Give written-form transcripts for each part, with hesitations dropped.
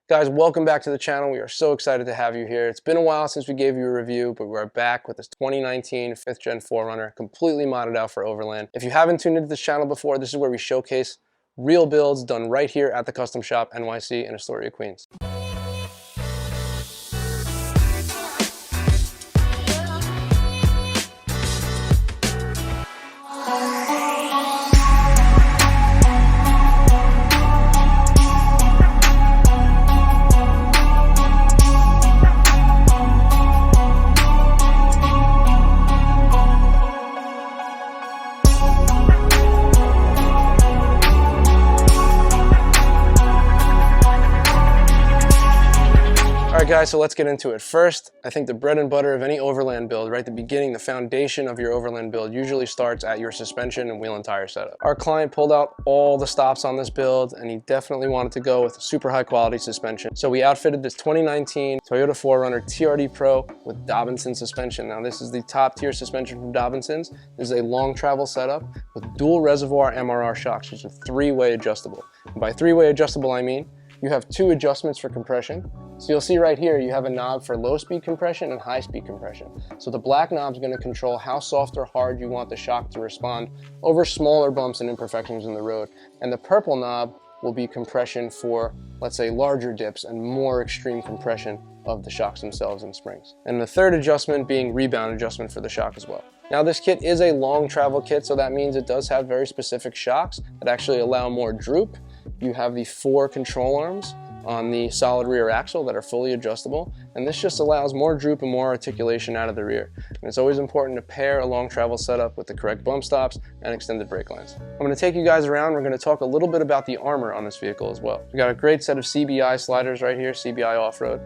Guys, welcome back to the channel. We are so excited to have you here. It's been a while since we gave you a review, but we're back with this 2019 5th Gen 4Runner, completely modded out for overland. If you haven't tuned into this channel before, this is where we showcase real builds done right here at the Custom Shop NYC in Astoria, Queens. All right guys, so let's get into it. First, I think the bread and butter of any overland build, right at the beginning, the foundation of your overland build usually starts at your suspension and wheel and tire setup. Our client pulled out all the stops on this build and he definitely wanted to go with a super high quality suspension. So we outfitted this 2019 Toyota 4Runner TRD Pro with Dobinson suspension. Now this is the top tier suspension from Dobinson's. This is a long travel setup with dual reservoir MRR shocks, which is three-way adjustable. And by three-way adjustable, I mean you have two adjustments for compression. So you'll see right here, you have a knob for low speed compression and high speed compression. So the black knob is going to control how soft or hard you want the shock to respond over smaller bumps and imperfections in the road. And the purple knob will be compression for, let's say, larger dips and more extreme compression of the shocks themselves and springs. And the third adjustment being rebound adjustment for the shock as well. Now this kit is a long travel kit, so that means it does have very specific shocks that actually allow more droop. You have the 4 control arms on the solid rear axle that are fully adjustable, and this just allows more droop and more articulation out of the rear. And it's always important to pair a long travel setup with the correct bump stops and extended brake lines. I'm going to take you guys around. We're going to talk a little bit about the armor on this vehicle as well. We got a great set of CBI sliders right here, CBI off-road.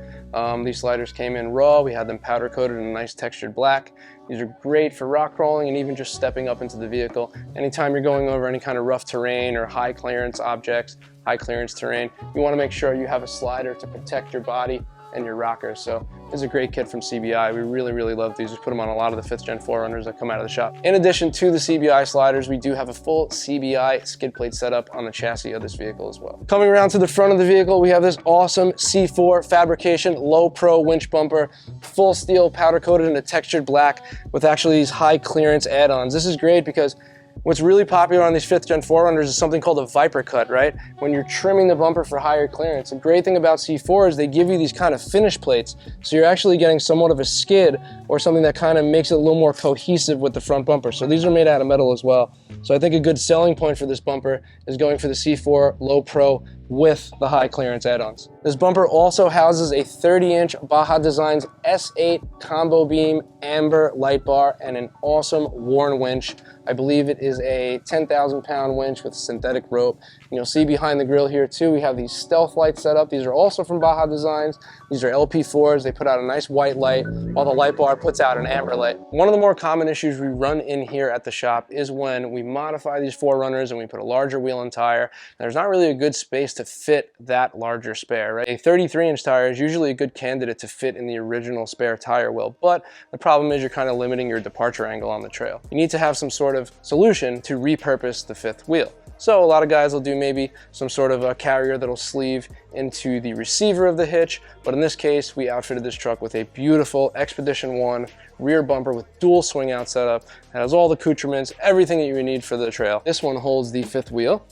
These sliders came in raw. We had them powder coated in a nice textured black. These are great for rock crawling and even just stepping up into the vehicle. Anytime you're going over any kind of rough terrain or high clearance objects, high clearance terrain, you want to make sure you have a slider to protect your body and your rockers. So this is a great kit from CBI. We really love these. We put them on a lot of the 5th Gen 4Runners that come out of the shop. In addition to the CBI sliders, we do have a full CBI skid plate setup on the chassis of this vehicle as well. Coming around to the front of the vehicle, we have this awesome C4 fabrication low pro winch bumper, full steel powder coated in a textured black with actually these high clearance add-ons. This is great because what's really popular on these 5th Gen 4Runners is something called a Viper cut, right? When you're trimming the bumper for higher clearance. The great thing about C4 is they give you these kind of finish plates, so you're actually getting somewhat of a skid or something that kind of makes it a little more cohesive with the front bumper. So these are made out of metal as well. So I think a good selling point for this bumper is going for the C4 Low Pro with the high clearance add-ons. This bumper also houses a 30-inch Baja Designs S8 combo beam amber light bar and an awesome Warn winch. I believe it is a 10,000 pound winch with synthetic rope. And you'll see behind the grill here too, we have these stealth lights set up. These are also from Baja Designs. These are LP4s. They put out a nice white light while the light bar puts out an amber light. One of the more common issues we run in here at the shop is when we modify these 4Runners and we put a larger wheel and tire. And there's not really a good space to fit that larger spare, right? A 33-inch tire is usually a good candidate to fit in the original spare tire well, but the problem is you're kind of limiting your departure angle on the trail. You need to have some sort of solution to repurpose the 5th wheel. So a lot of guys will do maybe some sort of a carrier that'll sleeve into the receiver of the hitch, but in this case we outfitted this truck with a beautiful Expedition 1 rear bumper with dual swing out setup. It has all the accoutrements, everything that you need for the trail. This one holds the 5th wheel.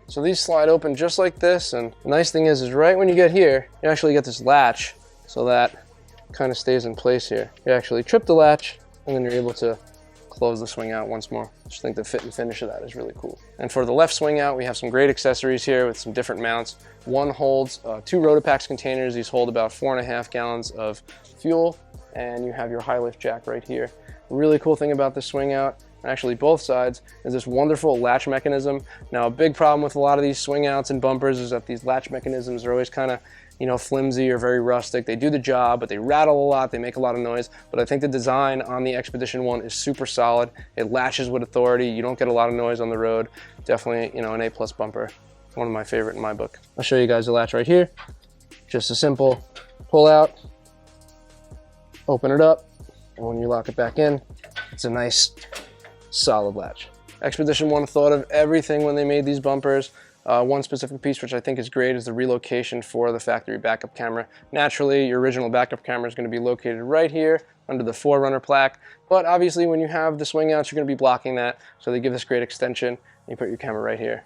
So these slide open just like this, and the nice thing is right when you get here, you actually get this latch, so that kind of stays in place here. You actually trip the latch, and then you're able to close the swing out once more. I just think the fit and finish of that is really cool. And for the left swing out, we have some great accessories here with some different mounts. One holds 2 Rotopax containers. These hold about 4.5 gallons of fuel, and you have your high lift jack right here. The really cool thing about this swing out, actually both sides, is this wonderful latch mechanism. Now a big problem with a lot of these swing outs and bumpers is that these latch mechanisms are always kind of, you know, flimsy or very rustic. They do the job, but they rattle a lot, they make a lot of noise. But I think the design on the Expedition 1 is super solid. It latches with authority. You don't get a lot of noise on the road. Definitely, you know, an A+ bumper. One of my favorite in my book. I'll show you guys the latch right here. Just a simple pull out, open it up, and when you lock it back in, it's a nice solid latch. Expedition 1 thought of everything when they made these bumpers. One specific piece which I think is great is the relocation for the factory backup camera. Naturally, your original backup camera is going to be located right here under the 4Runner plaque, but obviously when you have the swing outs, you're going to be blocking that, so they give this great extension. You put your camera right here,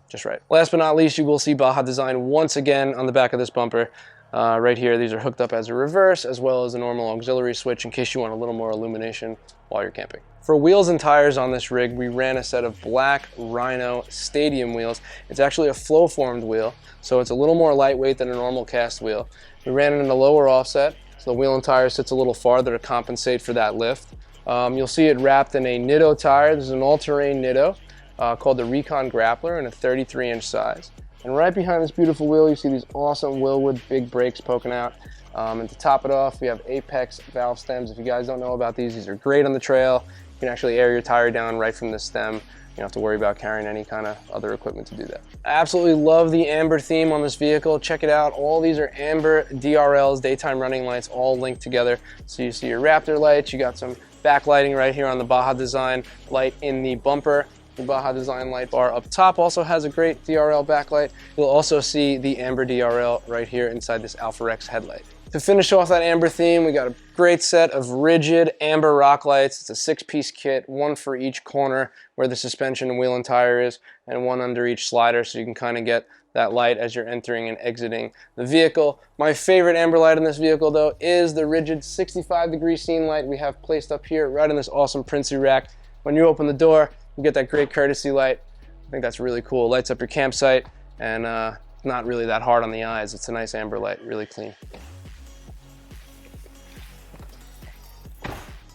just right. Last but not least, you will see Baja design once again on the back of this bumper. Right here, these are hooked up as a reverse as well as a normal auxiliary switch in case you want a little more illumination while you're camping. For wheels and tires on this rig, we ran a set of black Rhino Stadium wheels. It's actually a flow-formed wheel, so it's a little more lightweight than a normal cast wheel. We ran it in a lower offset, so the wheel and tire sits a little farther to compensate for that lift. You'll see it wrapped in a Nitto tire. This is an all-terrain Nitto called the Recon Grappler in a 33-inch size. And right behind this beautiful wheel, you see these awesome Wilwood big brakes poking out. And to top it off, we have Apex valve stems. If you guys don't know about these are great on the trail. You can actually air your tire down right from the stem. You don't have to worry about carrying any kind of other equipment to do that. I absolutely love the amber theme on this vehicle. Check it out. All these are amber DRLs, daytime running lights, all linked together. So you see your Raptor lights. You got some backlighting right here on the Baja design light in the bumper. The Baja design light bar up top also has a great DRL backlight. You'll also see the amber DRL right here inside this Alpha Rex headlight. To finish off that amber theme, we got a great set of rigid amber rock lights. It's a 6-piece kit, one for each corner where the suspension and wheel and tire is, and one under each slider, so you can kind of get that light as you're entering and exiting the vehicle. My favorite amber light in this vehicle, though, is the rigid 65-degree scene light we have placed up here right in this awesome Princey rack. When you open the door, you get that great courtesy light. I think that's really cool. It lights up your campsite, and not really that hard on the eyes. It's a nice amber light, really clean.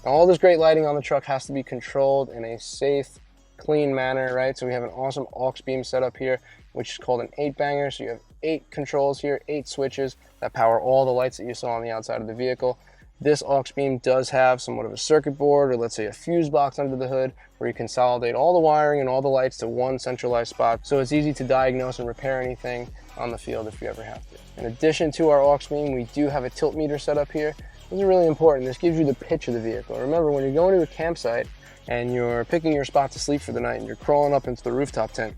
All this great lighting on the truck has to be controlled in a safe, clean manner, right? So we have an awesome aux beam setup here, which is called an 8-banger. So you have 8 controls here, 8 switches that power all the lights that you saw on the outside of the vehicle. This aux beam does have somewhat of a circuit board, or let's say a fuse box under the hood, where you consolidate all the wiring and all the lights to one centralized spot. So it's easy to diagnose and repair anything on the field if you ever have to. In addition to our aux beam, we do have a tilt meter set up here. This is really important. This gives you the pitch of the vehicle. Remember, when you're going to a campsite and you're picking your spot to sleep for the night and you're crawling up into the rooftop tent,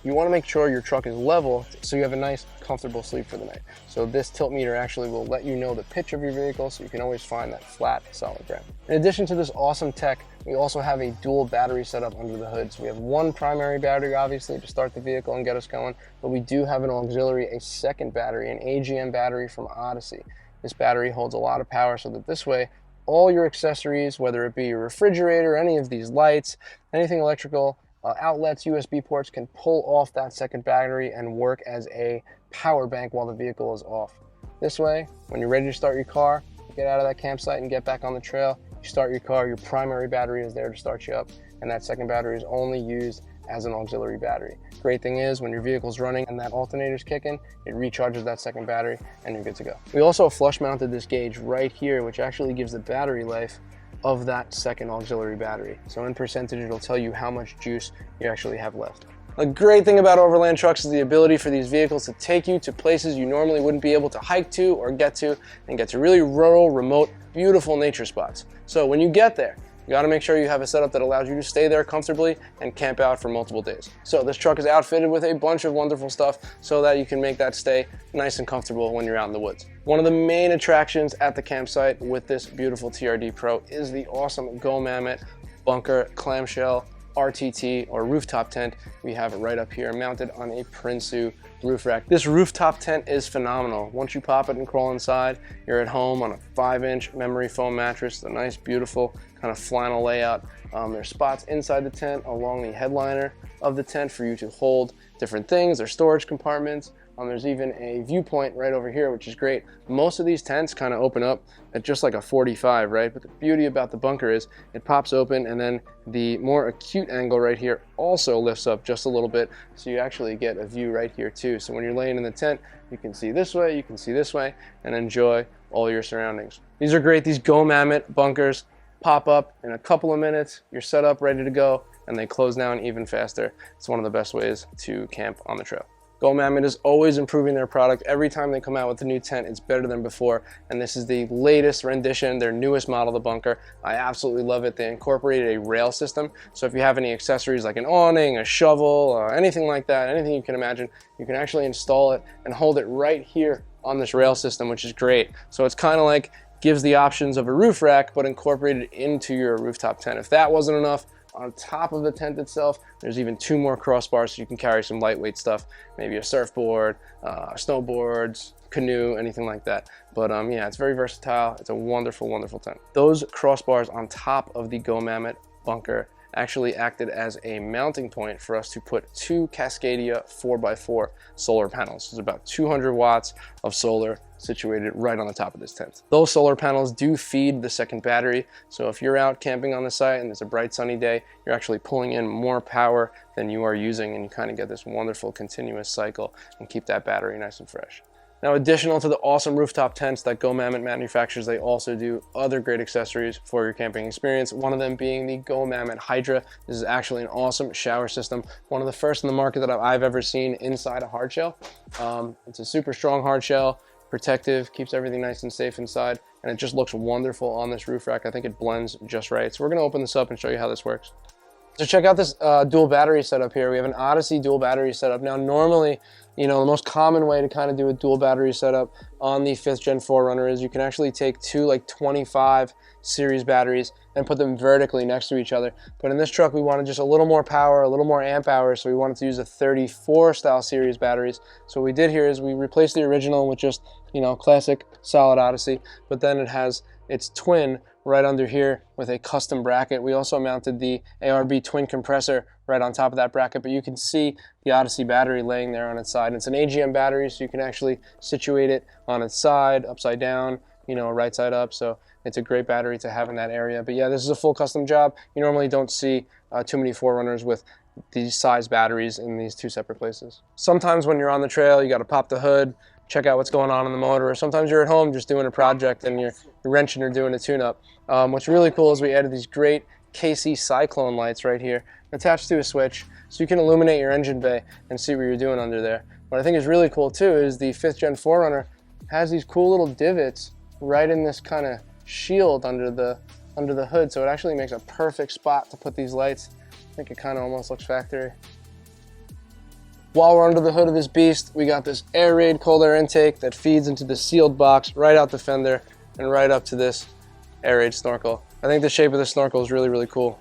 you want to make sure your truck is level so you have a nice, comfortable sleep for the night. So this tilt meter actually will let you know the pitch of your vehicle so you can always find that flat, solid ground. In addition to this awesome tech, we also have a dual battery setup under the hood. So we have one primary battery, obviously, to start the vehicle and get us going, but we do have an auxiliary, a second battery, an AGM battery from Odyssey. This battery holds a lot of power so that this way, all your accessories, whether it be your refrigerator, any of these lights, anything electrical, outlets, USB ports, can pull off that second battery and work as a power bank while the vehicle is off. This way, when you're ready to start your car, you get out of that campsite and get back on the trail, you start your car, your primary battery is there to start you up, and that second battery is only used as an auxiliary battery. Great thing is, when your vehicle's running and that alternator's kicking, it recharges that second battery and you're good to go. We also flush mounted this gauge right here, which actually gives the battery life of that second auxiliary battery. So in percentage, it'll tell you how much juice you actually have left. The great thing about overland trucks is the ability for these vehicles to take you to places you normally wouldn't be able to hike to or get to, and get to really rural, remote, beautiful nature spots. So when you get there, you gotta make sure you have a setup that allows you to stay there comfortably and camp out for multiple days. So this truck is outfitted with a bunch of wonderful stuff so that you can make that stay nice and comfortable when you're out in the woods. One of the main attractions at the campsite with this beautiful TRD Pro is the awesome GoM Bunker clamshell RTT or rooftop tent. We have it right up here mounted on a Prinsu roof rack. This rooftop tent is phenomenal. Once you pop it and crawl inside, you're at home on a 5-inch memory foam mattress, a nice beautiful kind of flannel layout. There's spots inside the tent along the headliner of the tent for you to hold different things. There's storage compartments. There's even a viewpoint right over here, which is great. Most of these tents kind of open up at just like a 45, right? But the beauty about the bunker is it pops open, and then the more acute angle right here also lifts up just a little bit, so you actually get a view right here too. So when you're laying in the tent, you can see this way, you can see this way, and enjoy all your surroundings. These are great. These GoM bunkers pop up in a couple of minutes. You're set up, ready to go, and they close down even faster. It's one of the best ways to camp on the trail. GoM is always improving their product. Every time they come out with a new tent, it's better than before. And this is the latest rendition, their newest model, the Bunker. I absolutely love it. They incorporated a rail system. So if you have any accessories like an awning, a shovel, anything like that, anything you can imagine, you can actually install it and hold it right here on this rail system, which is great. So it's kind of like gives the options of a roof rack, but incorporated into your rooftop tent. If that wasn't enough, on top of the tent itself, there's even 2 more crossbars so you can carry some lightweight stuff, maybe a surfboard, snowboards, canoe, anything like that. But yeah, it's very versatile. It's a wonderful, wonderful tent. Those crossbars on top of the GoM Bunker actually acted as a mounting point for us to put 2 Cascadia 4x4 solar panels. There's about 200 watts of solar situated right on the top of this tent. Those solar panels do feed the second battery, so if you're out camping on the site and it's a bright sunny day, you're actually pulling in more power than you are using, and you kind of get this wonderful continuous cycle and keep that battery nice and fresh. Now, additional to the awesome rooftop tents that GoM manufactures, they also do other great accessories for your camping experience, one of them being the GoM Hydra. This is actually an awesome shower system, one of the first in the market that I've ever seen inside a hard shell. It's a super strong hard shell, protective, keeps everything nice and safe inside, and it just looks wonderful on this roof rack. I think it blends just right. So we're gonna open this up and show you how this works. So check out this dual battery setup here. We have an Odyssey dual battery setup. Now normally, the most common way to kind of do a dual battery setup on the 5th Gen 4Runner is you can actually take 2 like 25 series batteries and put them vertically next to each other. But in this truck, we wanted just a little more power, a little more amp hours, so we wanted to use a 34 style series batteries. So what we did here is we replaced the original with just, classic solid Odyssey, but then it has its twin right under here with a custom bracket. We also mounted the ARB twin compressor right on top of that bracket, but you can see the Odyssey battery laying there on its side. It's an AGM battery, so you can actually situate it on its side, upside down, right side up. So it's a great battery to have in that area. But yeah, this is a full custom job. You normally don't see too many 4Runners with these size batteries in these 2 separate places. Sometimes when you're on the trail, you got to pop the hood, check out what's going on in the motor, or sometimes you're at home just doing a project and you're wrenching or doing a tune-up. What's really cool is we added these great KC Cyclone lights right here attached to a switch, so you can illuminate your engine bay and see what you're doing under there. What I think is really cool too is the 5th Gen 4Runner has these cool little divots right in this kind of shield under the hood, so it actually makes a perfect spot to put these lights. I think it kind of almost looks factory. While we're under the hood of this beast, we got this air raid cold air intake that feeds into the sealed box right out the fender and right up to this air raid snorkel. I think the shape of the snorkel is really, really cool.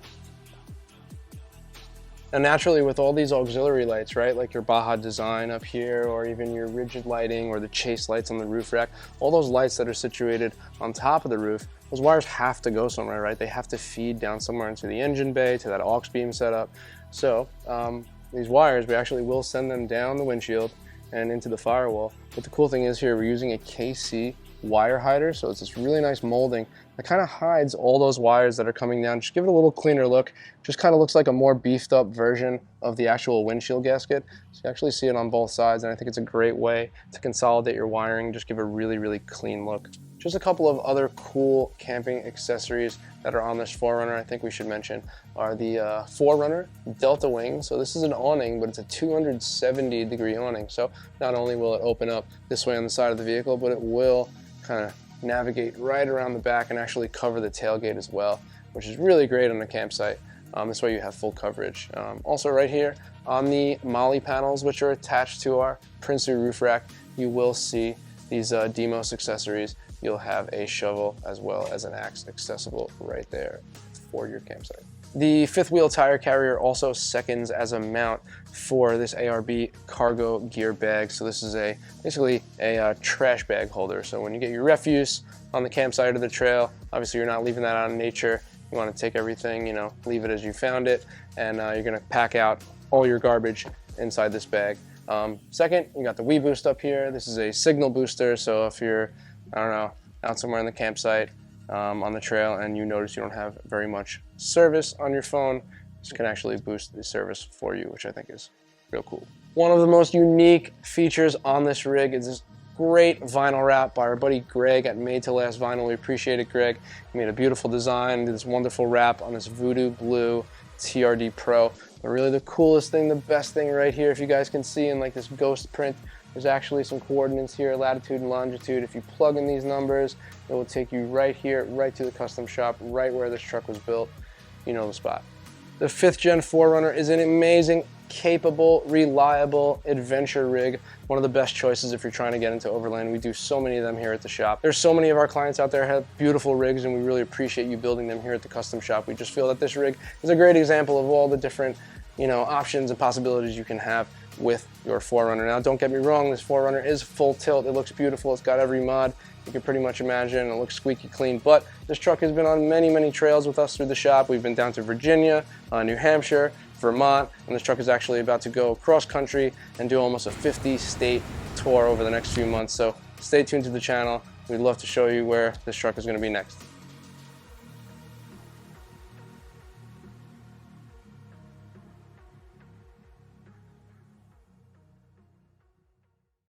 And naturally, with all these auxiliary lights, right, like your Baja design up here, or even your rigid lighting or the chase lights on the roof rack, all those lights that are situated on top of the roof, those wires have to go somewhere, right? They have to feed down somewhere into the engine bay, to that aux beam setup. So these wires, we actually will send them down the windshield and into the firewall. But the cool thing is here, we're using a KC wire hider, so it's this really nice molding that kind of hides all those wires that are coming down. Just give it a little cleaner look. Just kind of looks like a more beefed up version of the actual windshield gasket. So you actually see it on both sides, and I think it's a great way to consolidate your wiring, just give a really, really clean look. Just a couple of other cool camping accessories that are on this 4Runner I think we should mention are the 4Runner Delta Wing. So this is an awning, but it's a 270-degree awning. So not only will it open up this way on the side of the vehicle, but it will kind of navigate right around the back and actually cover the tailgate as well, which is really great on a campsite. This way you have full coverage. Also right here on the Molly panels, which are attached to our Princely roof rack, you will see these Demos accessories. You'll have a shovel as well as an axe accessible right there for your campsite. The 5th wheel tire carrier also seconds as a mount for this ARB cargo gear bag. So this is basically a trash bag holder. So when you get your refuse on the campsite or the trail, obviously you're not leaving that out in nature. You want to take everything, leave it as you found it, and you're going to pack out all your garbage inside this bag. Second, you got the Wii Boost up here. This is a signal booster, so if you're, out somewhere in the campsite, on the trail, and you notice you don't have very much service on your phone, this can actually boost the service for you, which I think is real cool. One of the most unique features on this rig is this great vinyl wrap by our buddy Greg at Made to Last Vinyl. We appreciate it, Greg. He made a beautiful design, did this wonderful wrap on this Voodoo Blue TRD Pro. But really the coolest thing, the best thing right here, if you guys can see in like this ghost print, there's actually some coordinates here, latitude and longitude. If you plug in these numbers, it will take you right here, right to the custom shop, right where this truck was built. You know the spot. The 5th gen 4Runner is an amazing, capable, reliable adventure rig. One of the best choices if you're trying to get into overland. We do so many of them here at the shop. There's so many of our clients out there have beautiful rigs, and we really appreciate you building them here at the custom shop. We just feel that this rig is a great example of all the different, options and possibilities you can have with your 4Runner. Now, don't get me wrong, this 4Runner is full tilt. It looks beautiful. It's got every mod you can pretty much imagine. It looks squeaky clean, but this truck has been on many, many trails with us through the shop. We've been down to Virginia, New Hampshire, Vermont, and this truck is actually about to go cross country and do almost a 50-state tour over the next few months. So stay tuned to the channel. We'd love to show you where this truck is going to be next.